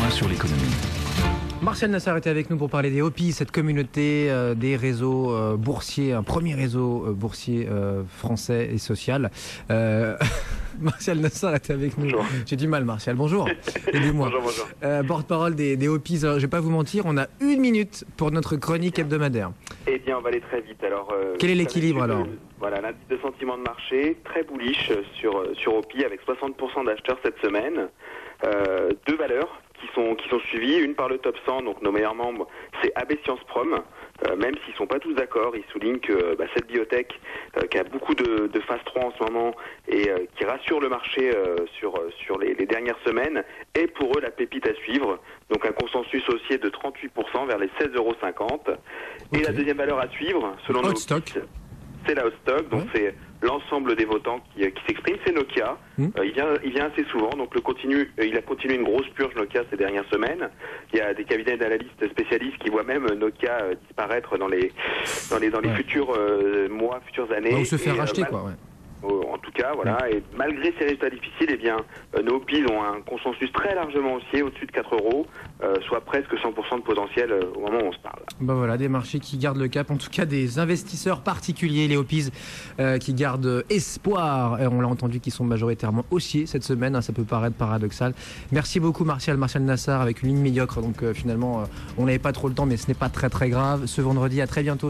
point sur l'économie. Martial Nassar était avec nous pour parler des Hopi, cette communauté des réseaux boursiers, un premier réseau boursier français et social. Martial Nassar était avec nous. Bonjour. J'ai du mal, Martial. Bonjour. Aidez-moi. Bonjour. Porte-parole des Hopi. Je ne vais pas vous mentir, on a 1 minute pour notre chronique hebdomadaire. Eh bien, on va aller très vite. Alors, quel est l'équilibre alors? Voilà, l'indice de sentiment de marché, très bullish sur Hopi, avec 60% d'acheteurs cette semaine. Deux valeurs qui sont suivies, une par le top 100, donc nos meilleurs membres, c'est AB Science Prom. Même s'ils ne sont pas tous d'accord, ils soulignent que cette biotech, qui a beaucoup de phase 3 en ce moment et qui rassure le marché sur les dernières semaines, est pour eux la pépite à suivre. Donc un consensus haussier de 38% vers les 16,50 €. Et la deuxième valeur à suivre, selon nos Stock. c'est la Stock, donc c'est l'ensemble des votants qui s'expriment, c'est Nokia. Il vient assez souvent, donc il a continué une grosse purge Nokia ces dernières semaines. Il y a des cabinets d'analystes spécialistes qui voient même Nokia disparaître dans les futurs mois, futures années. Ou se faire racheter, quoi. Ouais. En tout cas, voilà. Et malgré ces résultats difficiles, eh bien, nos Hopi ont un consensus très largement haussier, au-dessus de 4 €, soit presque 100% de potentiel au moment où on se parle. Voilà, des marchés qui gardent le cap, en tout cas des investisseurs particuliers, les Hopis, qui gardent espoir. Et on l'a entendu, qui sont majoritairement haussiers cette semaine. Ça peut paraître paradoxal. Merci beaucoup, Martial Nassar, avec une ligne médiocre. Donc finalement, on n'avait pas trop le temps, mais ce n'est pas très très grave. Ce vendredi, à très bientôt.